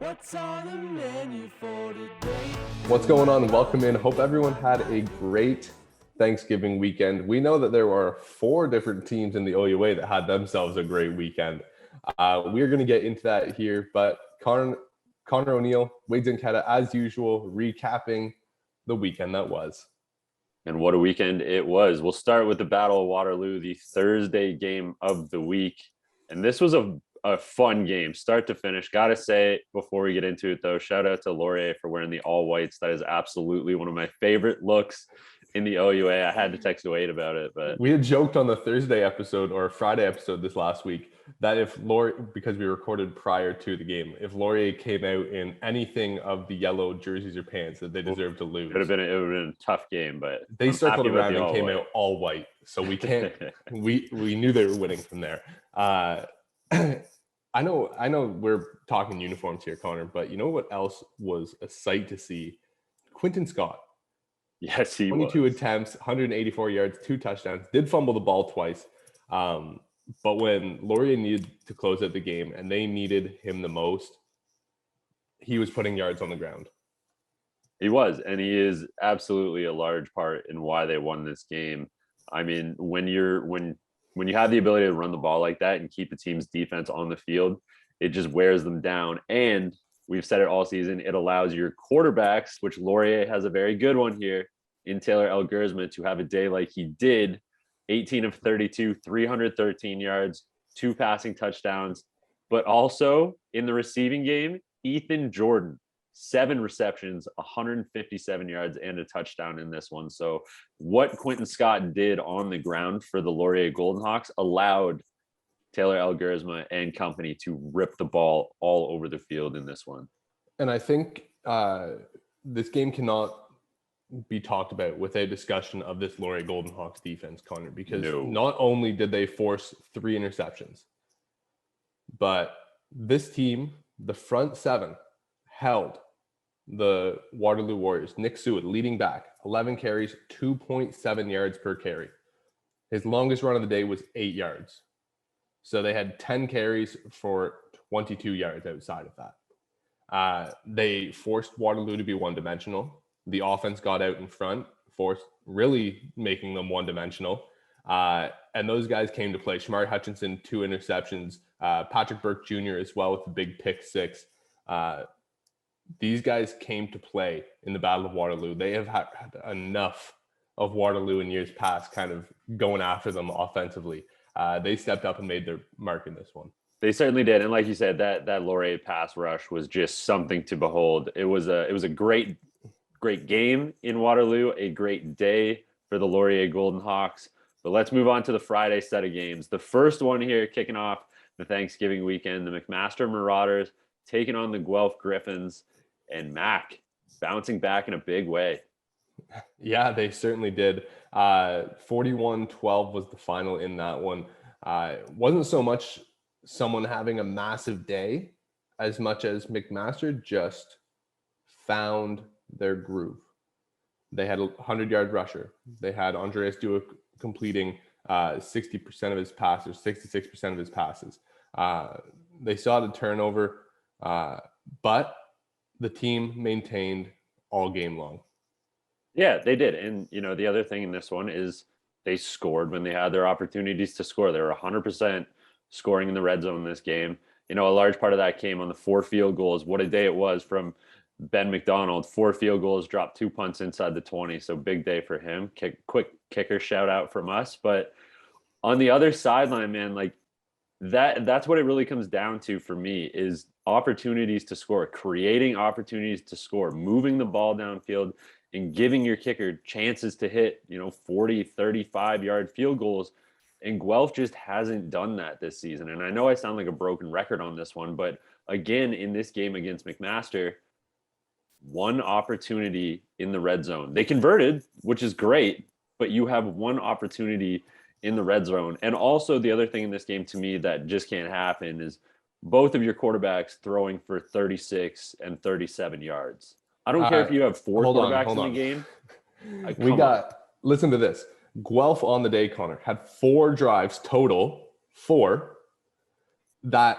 What's on the menu for today? What's going on? Welcome in. Hope everyone had a great Thanksgiving weekend. We know that there were 4 different teams in the OUA that had themselves a great weekend. We're going to get into that here, but Connor O'Neill, Wade Zinketta, as usual, recapping the weekend that was. And what a weekend it was. We'll start with the Battle of Waterloo, the Thursday game of the week. And this was a fun game, start to finish. Gotta say, before we get into it, though, shout out to Laurier for wearing the all whites. That is absolutely one of my favorite looks in the OUA. I had to text Wade about it, but we had joked on the Thursday episode or Friday episode this last week that if Laurier, because we recorded prior to the game, if Laurier came out in anything of the yellow jerseys or pants, that they deserved to lose. It would have been a tough game, but they circled around and came out all white, so we can't. we knew they were winning from there. I know we're talking uniforms here, Connor, but you know what else was a sight to see? Quinton Scott. Yes, he 22 was. attempts, 184 yards, 2 touchdowns, did fumble the ball twice. But when Laurier needed to close out the game and they needed him the most, he was putting yards on the ground. He was, and he is absolutely a large part in why they won this game. I mean, when you have the ability to run the ball like that and keep a team's defense on the field, it just wears them down. And we've said it all season, it allows your quarterbacks, which Laurier has a very good one here in Taylor Elgersma, to have a day like he did, 18 of 32, 313 yards, 2 passing touchdowns. But also in the receiving game, Ethan Jordan, 7 receptions, 157 yards, and a touchdown in this one. So what Quinton Scott did on the ground for the Laurier Golden Hawks allowed Taylor Elgersma and company to rip the ball all over the field in this one. And I think this game cannot be talked about with a discussion of this Laurier Golden Hawks defense, Connor, because not only did they force 3 interceptions, but this team, the front 7, held the Waterloo Warriors. Nick Seward leading back, 11 carries, 2.7 yards per carry. His longest run of the day was 8 yards. So they had 10 carries for 22 yards outside of that. They forced Waterloo to be one-dimensional. The offense got out in front, really making them one-dimensional. And those guys came to play. Shamari Hutchinson, 2 interceptions. Patrick Burke Jr. as well with the big pick 6. These guys came to play in the Battle of Waterloo. They have had enough of Waterloo in years past kind of going after them offensively. They stepped up and made their mark in this one. They certainly did. And like you said, that Laurier pass rush was just something to behold. It was a great game in Waterloo, a great day for the Laurier Golden Hawks. But let's move on to the Friday set of games. The first one here kicking off the Thanksgiving weekend, the McMaster Marauders taking on the Guelph Griffins, and Mac bouncing back in a big way. Yeah, they certainly did. 41-12 was the final in that one. Wasn't so much someone having a massive day as much as McMaster just found their groove. They had a 100-yard rusher. They had Andreas Duick completing 60% of his passes, 66% of his passes. They saw the turnover, but the team maintained all game long. Yeah, they did. And, the other thing in this one is they scored when they had their opportunities to score. They were 100% scoring in the red zone in this game. A large part of that came on the 4 field goals. What a day it was from Ben McDonald. 4 field goals, dropped 2 punts inside the 20. So big day for him. Quick kicker shout out from us. But on the other sideline, man, like that's what it really comes down to for me is opportunities to score, creating opportunities to score, moving the ball downfield and giving your kicker chances to hit, 40, 35-yard field goals. And Guelph just hasn't done that this season. And I know I sound like a broken record on this one, but again, in this game against McMaster, 1 opportunity in the red zone. They converted, which is great, but you have 1 opportunity in the red zone. And also the other thing in this game to me that just can't happen is both of your quarterbacks throwing for 36 and 37 yards. I don't care if you have 4 quarterbacks in the game. Listen to this. Guelph on the day, Connor, had 4 drives total, 4, that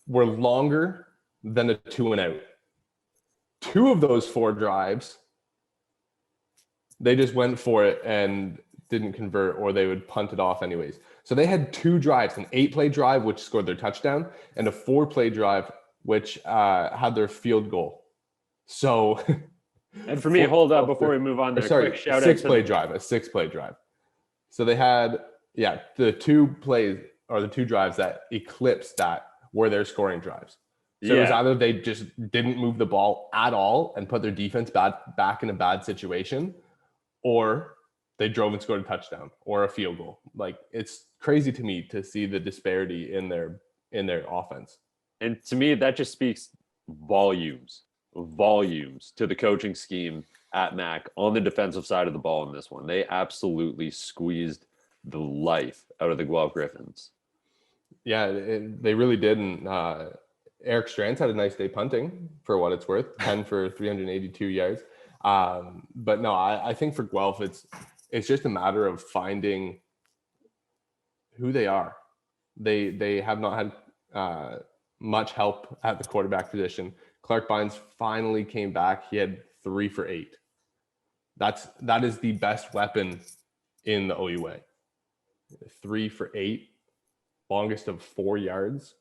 were longer then a 2-and-out. 2 of those 4 drives, they just went for it and didn't convert, or they would punt it off anyways. So they had 2 drives, an 8-play drive, which scored their touchdown, and a 4-play drive, which had their field goal. So, and for me, hold up before we move on there. Sorry, quick shout a 6-play drive. So they had, the 2 plays or the 2 drives that eclipsed that were their scoring drives. So it was either they just didn't move the ball at all and put their defense back in a bad situation, or they drove and scored a touchdown or a field goal. Like, it's crazy to me to see the disparity in their offense. And to me, that just speaks volumes to the coaching scheme at Mac on the defensive side of the ball in this one. They absolutely squeezed the life out of the Guelph Griffins. Yeah, they really did. And Eric Strands had a nice day punting, for what it's worth, 10 for 382 yards. But no, I think for Guelph, it's just a matter of finding who they are. They have not had much help at the quarterback position. Clark Bynes finally came back. He had 3 for 8. That is the best weapon in the OUA. 3 for 8, longest of 4 yards.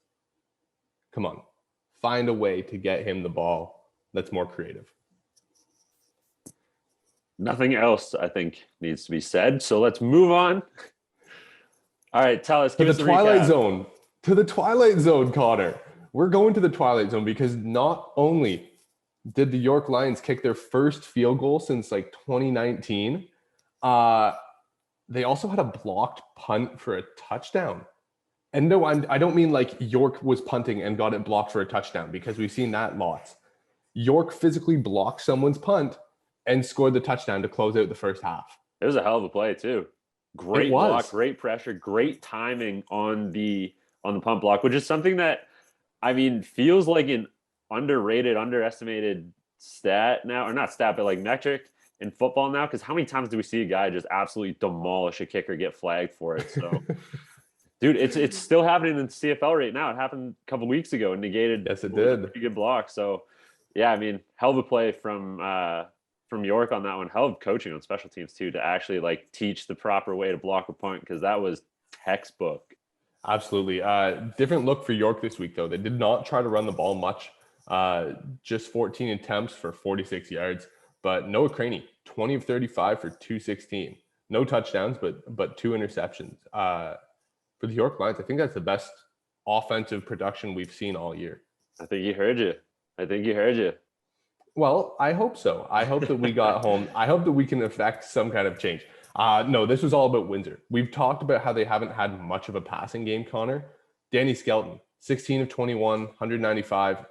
Come on, find a way to get him the ball that's more creative. Nothing else, I think, needs to be said. So let's move on. All right, tell us. To the Twilight Zone. To the Twilight Zone, Connor. We're going to the Twilight Zone because not only did the York Lions kick their first field goal since like 2019, they also had a blocked punt for a touchdown. And no, I don't mean like York was punting and got it blocked for a touchdown, because we've seen that lots. York physically blocked someone's punt and scored the touchdown to close out the first half. It was a hell of a play too. Great block, great pressure, great timing on the punt block, which is something that, I mean, feels like an underrated, underestimated stat now, or not stat, but like metric in football now. Because how many times do we see a guy just absolutely demolish a kicker, get flagged for it? So, dude, it's still happening in the CFL right now. It happened a couple weeks ago and negated. Yes, it did. Pretty good block. So, yeah, I mean, hell of a play from York on that one. Hell of coaching on special teams too, to actually like teach the proper way to block a punt, because that was textbook. Absolutely. Different look for York this week, though. They did not try to run the ball much. Just 14 attempts for 46 yards. But Noah Craney, 20 of 35 for 216. No touchdowns, but 2 interceptions. For the York Lions, I think that's the best offensive production we've seen all year. I think he heard you. Well, I hope so. I hope that we got home. I hope that we can affect some kind of change. No, this was all about Windsor. We've talked about how they haven't had much of a passing game, Connor. Danny Skelton, 16 of 21, 195,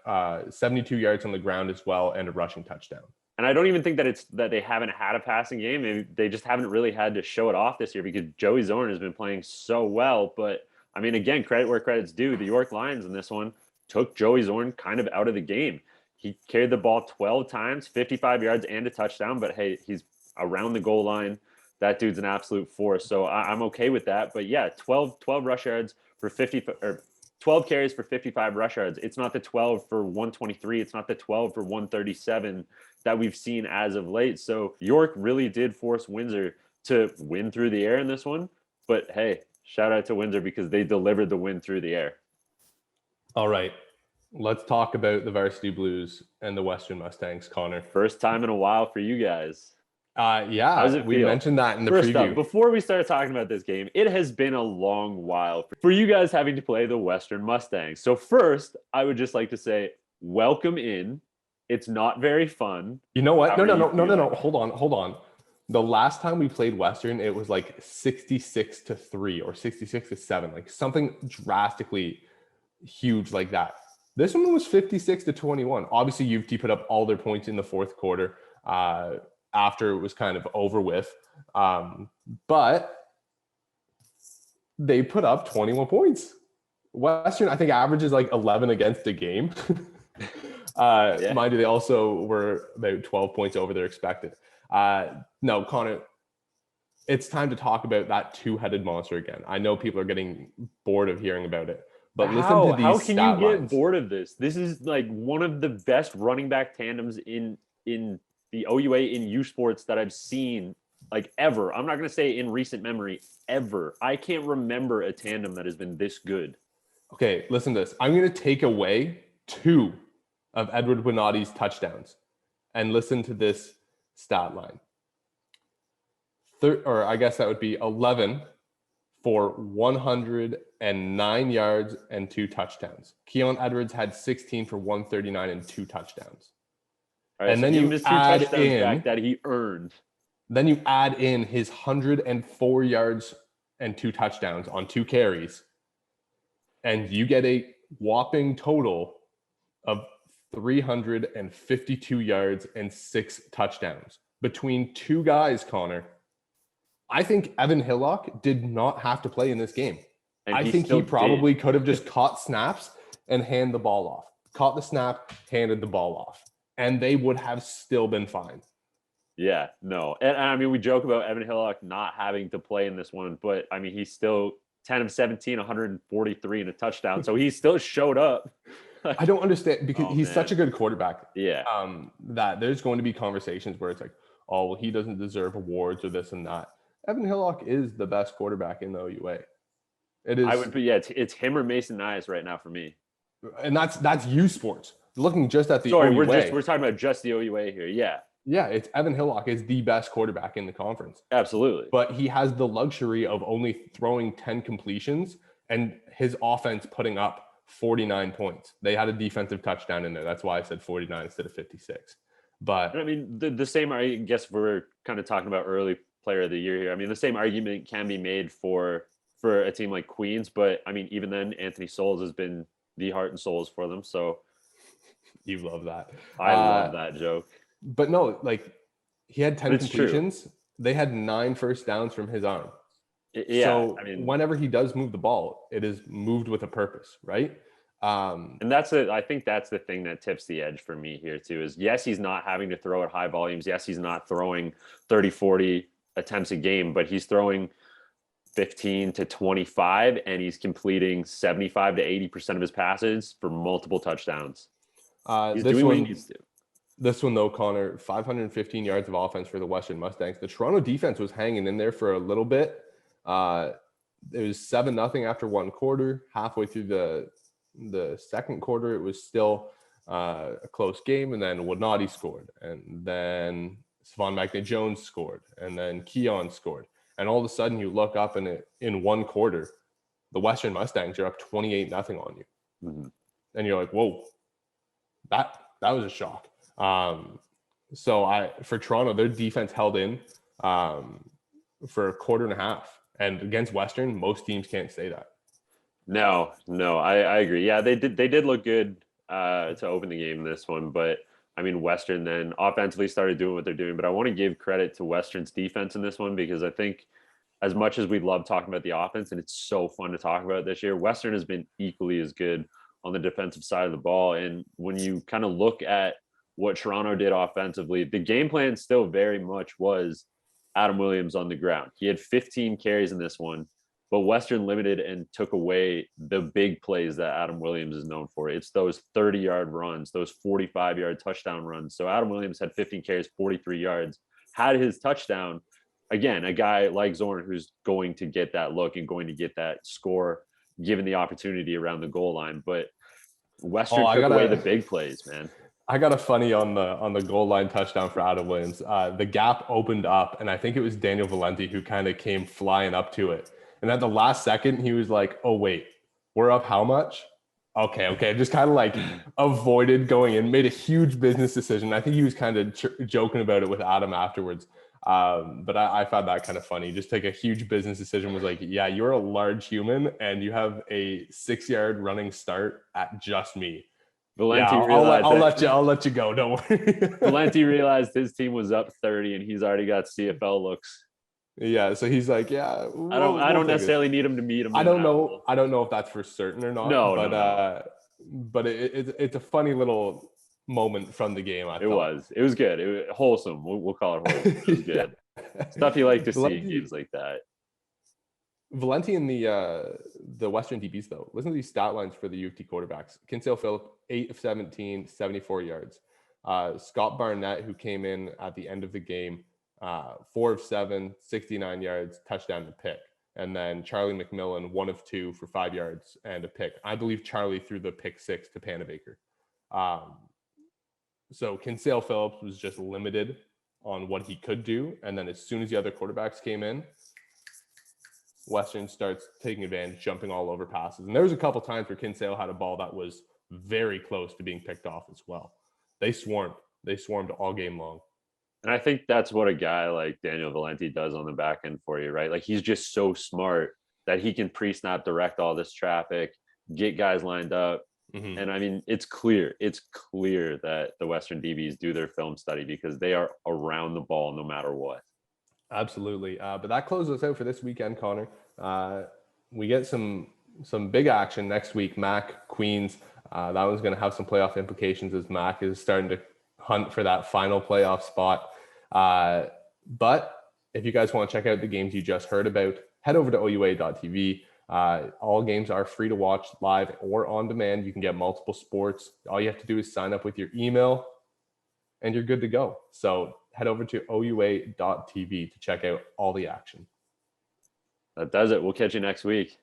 72 yards on the ground as well, and a rushing touchdown. And I don't even think that it's that they haven't had a passing game. Maybe they just haven't really had to show it off this year, because Joey Zorn has been playing so well. But, I mean, again, credit where credit's due. The York Lions in this one took Joey Zorn kind of out of the game. He carried the ball 12 times, 55 yards, and a touchdown. But, hey, he's around the goal line. That dude's an absolute force. So I'm okay with that. But, yeah, 12 rush yards for 50 – or 12 carries for 55 rush yards. It's not the 12 for 123. It's not the 12 for 137 that we've seen as of late. So York really did force Windsor to win through the air in this one. But, hey, shout out to Windsor, because they delivered the win through the air. All right. Let's talk about the Varsity Blues and the Western Mustangs, Connor. First time in a while for you guys. Yeah, we mentioned that in the First preview. Up, before we start talking about this game, it has been a long while for you guys having to play the Western Mustangs. So first, I would just like to say, welcome in. It's not very fun. You know what? No. Hold on. The last time we played Western, it was like 66-3 or 66-7, like something drastically huge like that. This one was 56-21. Obviously, U of T put up all their points in the fourth quarter after it was kind of over with. But they put up 21 points. Western, I think, averages like 11 against a game. Yeah. Mind you, they also were about 12 points over their expected. No, Connor, it's time to talk about that two-headed monster again. I know people are getting bored of hearing about it, But listen to these How can you stat get lines. bored of this? This is like one of the best running back tandems in the OUA in U Sports that I've seen like ever. I'm not going to say in recent memory ever. I can't remember a tandem that has been this good. Okay, listen to this. I'm going to take away 2 of Edward Winati's touchdowns and listen to this stat line. Or I guess that would be 11 for 109 yards and 2 touchdowns. Keon Edwards had 16 for 139 and 2 touchdowns. All right, And so then give you him his 2 add touchdowns in back that he earned. Then you add in his 104 yards and 2 touchdowns on 2 carries, and you get a whopping total of 352 yards and 6 touchdowns between 2 guys, Connor. I think Evan Hillock did not have to play in this game. And I think he probably could have just caught snaps and hand the ball off. Caught the snap, handed the ball off. And they would have still been fine. Yeah, no. And I mean, we joke about Evan Hillock not having to play in this one, but I mean, he's still 10 of 17, 143 and a touchdown. So he still showed up. I don't understand because he's such a good quarterback. Yeah. That there's going to be conversations where it's like, oh, well, he doesn't deserve awards or this and that. Evan Hillock is the best quarterback in the OUA. It is. I would be, yeah, it's him or Mason Nyes right now for me. And that's U Sports. Looking just at the Sorry, OUA. we're talking about just the OUA here. Yeah. Yeah, it's Evan Hillock is the best quarterback in the conference. Absolutely. But he has the luxury of only throwing 10 completions and his offense putting up 49 points. They had a defensive touchdown in there. That's why I said 49 instead of 56. But I mean, the same, I guess we're kind of talking about early player of the year here. I mean, the same argument can be made for a team like Queens, but I mean, even then, Anthony Souls has been the heart and souls for them. So you love that. I love that joke. But no, like he had 10 completions. True. They had 9 first downs from his arm. Yeah. So I mean, whenever he does move the ball, it is moved with a purpose, right? And I think that's the thing that tips the edge for me here too, is yes, he's not having to throw at high volumes. Yes, he's not throwing 30, 40 attempts a game, but he's throwing 15 to 25 and he's completing 75 to 80% of his passes for multiple touchdowns. He's doing what he needs to. This one, though, Connor, 515 yards of offense for the Western Mustangs. The Toronto defense was hanging in there for a little bit. It was 7-0 after 1 quarter. Halfway through the second quarter, it was still a close game. And then Winati scored. And then Savon Magnet-Jones scored. And then Keon scored. And all of a sudden, you look up and in 1 quarter, the Western Mustangs are up 28-0 on you. Mm-hmm. And you're like, whoa, that was a shock. So for Toronto, their defense held in for a quarter and a half, and against Western, most teams can't say that. No, I agree. Yeah, they did look good to open the game in this one, but I mean, Western then offensively started doing what they're doing. But I want to give credit to Western's defense in this one because I think as much as we love talking about the offense, and it's so fun to talk about this year, Western has been equally as good on the defensive side of the ball. And when you kind of look at what Toronto did offensively, the game plan still very much was Adam Williams on the ground. He had 15 carries in this one, but Western limited and took away the big plays that Adam Williams is known for. It's those 30-yard runs, those 45-yard touchdown runs. So Adam Williams had 15 carries, 43 yards, had his touchdown. Again, a guy like Zorn who's going to get that look and going to get that score given the opportunity around the goal line. But Western took away the big plays, man. I got a funny on the goal line touchdown for Adam Williams. The gap opened up, and I think it was Daniel Valenti who kind of came flying up to it. And at the last second, he was like, "Oh wait, we're up how much? Okay." Just kind of like avoided going in, made a huge business decision. I think he was kind of joking about it with Adam afterwards. But I found that kind of funny. Just take a huge business decision. Was like, yeah, you're a large human, and you have a 6-yard running start at just me. Valenti I'll let you go. Don't worry. Valenti realized his team was up 30 and he's already got CFL looks. Yeah, so he's like, yeah. I don't necessarily need him to meet him. I don't know if that's for certain or not. No. But it's a funny little moment from the game. It was good. It was wholesome. We'll call it wholesome. It was good. Stuff you like to see in games like that. Valenti and the Western DBs, though. Listen to these stat lines for the U of T quarterbacks. Kinsale Phillip, 8 of 17, 74 yards. Scott Barnett, who came in at the end of the game, 4 of 7, 69 yards, touchdown and pick. And then Charlie McMillan, 1 of 2 for 5 yards and a pick. I believe Charlie threw the pick 6 to Panabaker. So Kinsale Phillips was just limited on what he could do. And then as soon as the other quarterbacks came in, Western starts taking advantage, jumping all over passes. And there was a couple times where Kinsale had a ball that was very close to being picked off as well. They swarmed all game long. And I think that's what a guy like Daniel Valenti does on the back end for you, right? Like he's just so smart that he can pre-snap direct all this traffic, get guys lined up. Mm-hmm. And I mean, it's clear that the Western DBs do their film study because they are around the ball no matter what. Absolutely. But that closes us out for this weekend, Connor. We get some big action next week. Mac, Queens. That one's going to have some playoff implications as Mac is starting to hunt for that final playoff spot. But if you guys want to check out the games you just heard about, head over to OUA.tv. All games are free to watch live or on demand. You can get multiple sports. All you have to do is sign up with your email and you're good to go. So head over to OUA.tv to check out all the action. That does it. We'll catch you next week.